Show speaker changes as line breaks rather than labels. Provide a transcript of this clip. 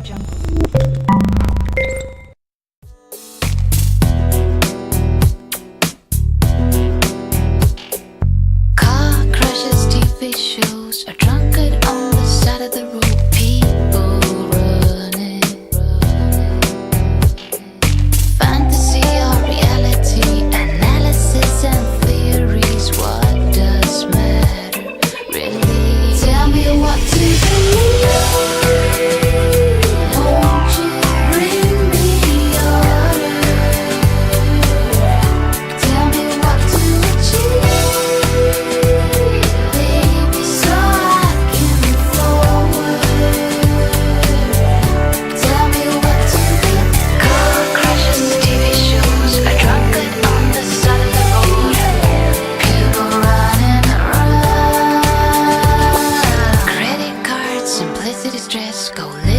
Car crashes, TV shows, a drunkard on the side of the road. People running. Fantasy or reality, analysis and theories. What does matter, really? Tell me what to believe. Won't you bring me order? Tell me what to achieve, baby, so I can move forward. Tell me what to be. Car crashes, TV shows, a drunkard on the side of the road. People running around. Credit cards, simplicity, stress, go live.